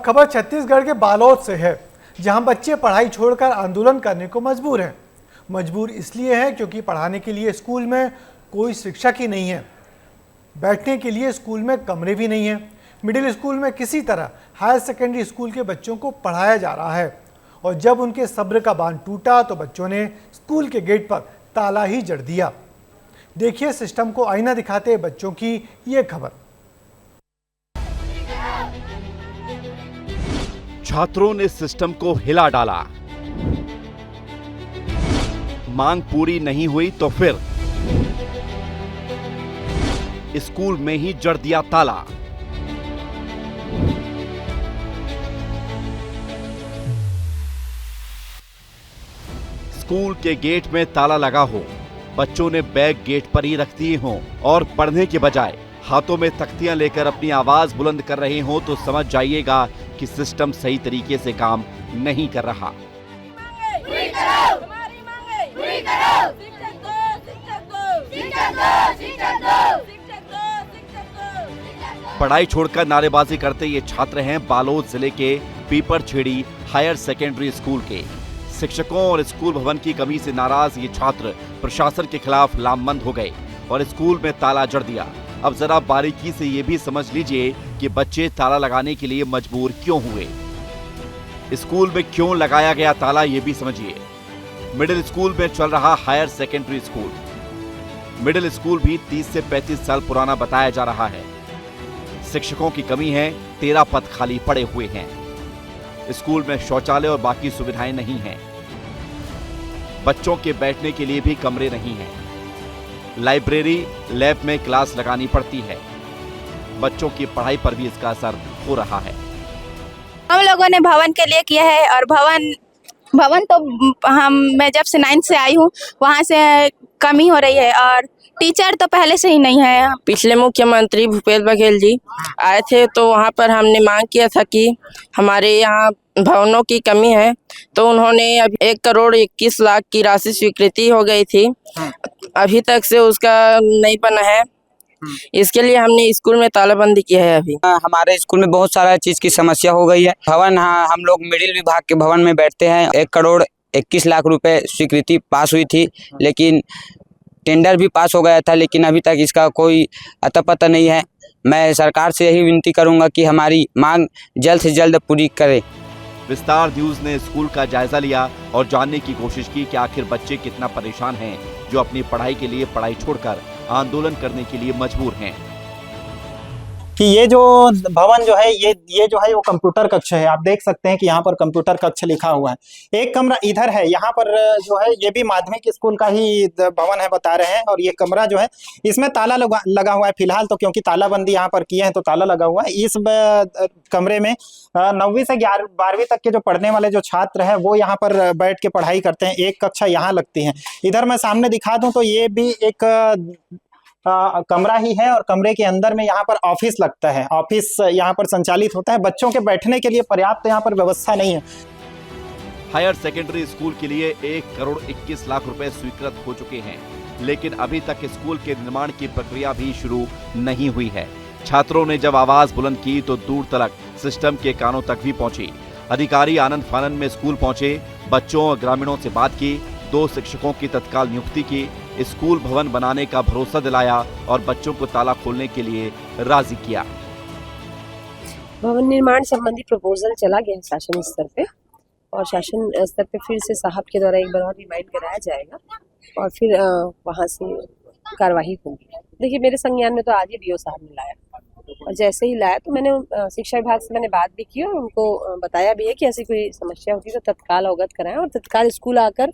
खबर छत्तीसगढ़ के बालोद से है, जहां बच्चे पढ़ाई छोड़कर आंदोलन करने को मजबूर हैं। मजबूर इसलिए हैं क्योंकि पढ़ाने के लिए स्कूल में कोई शिक्षक ही नहीं है, बैठने के लिए स्कूल में कमरे भी नहीं हैं। मिडिल स्कूल में किसी तरह हायर सेकेंडरी स्कूल के बच्चों को पढ़ाया जा रहा है और जब उनके सब्र का बांध टूटा तो बच्चों ने स्कूल के गेट पर ताला ही जड़ दिया। देखिए सिस्टम को आईना दिखाते बच्चों की ये खबर। छात्रों ने सिस्टम को हिला डाला। मांग पूरी नहीं हुई तो फिर स्कूल में ही जड़ दिया ताला। स्कूल के गेट में ताला लगा हो, बच्चों ने बैग गेट पर ही रख दिए हों और पढ़ने के बजाय हाथों में तख्तियां लेकर अपनी आवाज बुलंद कर रहे हों तो समझ जाइएगा कि सिस्टम सही तरीके से काम नहीं कर रहा। पढ़ाई छोड़कर नारेबाजी करते ये छात्र हैं बालोद जिले के पीपरछेड़ी हायर सेकेंडरी स्कूल के। शिक्षकों और स्कूल भवन की कमी से नाराज ये छात्र प्रशासन के खिलाफ लामबंद हो गए और स्कूल में ताला जड़ दिया। अब जरा बारीकी से ये भी समझ लीजिए कि बच्चे ताला लगाने के लिए मजबूर क्यों हुए। स्कूल में क्यों लगाया गया ताला ये भी समझिए। मिडिल स्कूल में चल रहा higher secondary school. Middle school भी 30 से 35 साल पुराना बताया जा रहा है। शिक्षकों की कमी है, 13 पद खाली पड़े हुए हैं। स्कूल में शौचालय और बाकी सुविधाएं नहीं हैं। बच्चों के बैठने के लिए भी कमरे नहीं हैं। लाइब्रेरी, लैब में क्लास लगानी पड़ती है। बच्चों की पढ़ाई पर भी इसका असर हो रहा है। हम लोगों ने भवन के लिए किया है और भवन तो मैं जब से 9th से आई हूँ वहाँ से कमी हो रही है और टीचर तो पहले से ही नहीं है। पिछले मुख्यमंत्री भूपेश बघेल जी आए थे तो वहाँ पर हमने मांग किया था कि हमारे यहाँ भवनों की कमी है, तो उन्होंने अभी 1,21,00,000 की राशि स्वीकृति हो गई थी, अभी तक से उसका नहीं बना है। इसके लिए हमने स्कूल में तालाबंदी की है। अभी हमारे स्कूल में बहुत सारा चीज की समस्या हो गई है। भवन, हम लोग मिडिल विभाग के भवन में बैठते हैं। 1,21,00,000 रुपए स्वीकृति पास हुई थी, लेकिन टेंडर भी पास हो गया था, लेकिन अभी तक इसका कोई अता पता नहीं है। मैं सरकार से यही विनती करूंगा कि हमारी मांग जल्द से जल्द पूरी करे। विस्तार न्यूज ने स्कूल का जायजा लिया और जानने की कोशिश की कि आखिर बच्चे कितना परेशान हैं जो अपनी पढ़ाई के लिए पढ़ाई छोड़कर आंदोलन करने के लिए मजबूर हैं। कि ये जो भवन जो है ये जो है वो कंप्यूटर कक्ष है। आप देख सकते हैं कि यहाँ पर कंप्यूटर कक्ष लिखा हुआ है। एक कमरा इधर है, यहाँ पर जो है ये भी माध्यमिक स्कूल का ही भवन है बता रहे हैं। और ये कमरा जो है इसमें ताला लगा हुआ है फिलहाल, तो क्योंकि तालाबंदी यहाँ पर किए हैं तो ताला लगा हुआ है। इस कमरे में 9वीं से 12वीं तक के जो पढ़ने वाले जो छात्र हैं वो यहाँ पर बैठ के पढ़ाई करते हैं। एक कक्षा यहाँ लगती है। इधर मैं सामने दिखा दूं तो ये भी एक कमरा ही है और कमरे के अंदर में यहाँ पर ऑफिस लगता है। ऑफिस यहाँ पर संचालित होता है। बच्चों के बैठने के लिए पर्याप्त यहाँ पर व्यवस्था नहीं है। हायर सेकेंडरी स्कूल के लिए 1,21,00,000 रुपए स्वीकृत हो चुके हैं, लेकिन अभी तक स्कूल के निर्माण की प्रक्रिया भी शुरू नहीं हुई है। छात्रों ने जब आवाज बुलंद की तो दूर तक सिस्टम के कानों तक भी पहुंची। अधिकारी आनंद फानन में स्कूल पहुंचे, बच्चों और ग्रामीणों से बात की, 2 शिक्षकों की तत्काल नियुक्ति की, स्कूल भवन बनाने का भरोसा दिलाया और बच्चों को ताला खोलने के लिए राजी किया। भवन निर्माण संबंधी प्रपोजल चला गया शासन स्तर पे और शासन स्तर पे फिर से साहब के द्वारा एक बार और रिमाइंड कराया जाएगा और फिर वहाँ से कार्यवाही होगी। देखिए मेरे संज्ञान में तो आज ही डीओ साहब ने लाया और जैसे ही लाया तो मैंने शिक्षा विभाग से मैंने बात भी की और उनको बताया भी है कि ऐसी कोई समस्या होगी तो तत्काल अवगत कराएं और तत्काल स्कूल आकर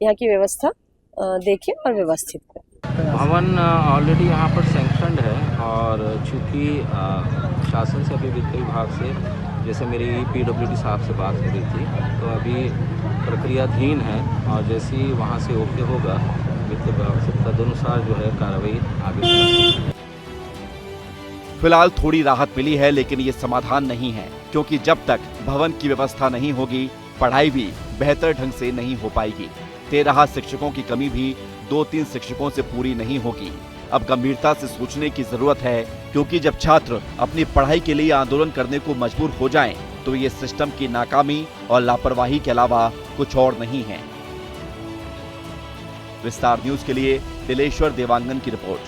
यहाँ की व्यवस्था देखें और व्यवस्थित करें। भवन ऑलरेडी यहाँ पर सैंक्शनड है और चूँकि शासन से अभी वित्त विभाग से जैसे मेरी PWD साहब से बात हो रही थी तो अभी प्रक्रियाधीन है और जैसे ही वहाँ से ओके होगा वित्त विभाग से तदनुसार जो है कार्रवाई आगे। फिलहाल थोड़ी राहत मिली है, लेकिन ये समाधान नहीं है, क्योंकि जब तक भवन की व्यवस्था नहीं होगी पढ़ाई भी बेहतर ढंग से नहीं हो पाएगी। 13 शिक्षकों की कमी भी 2-3 शिक्षकों से पूरी नहीं होगी। अब गंभीरता से सोचने की जरूरत है, क्योंकि जब छात्र अपनी पढ़ाई के लिए आंदोलन करने को मजबूर हो जाएं, तो ये सिस्टम की नाकामी और लापरवाही के अलावा कुछ और नहीं है। विस्तार न्यूज के लिए दिलेश्वर देवांगन की रिपोर्ट।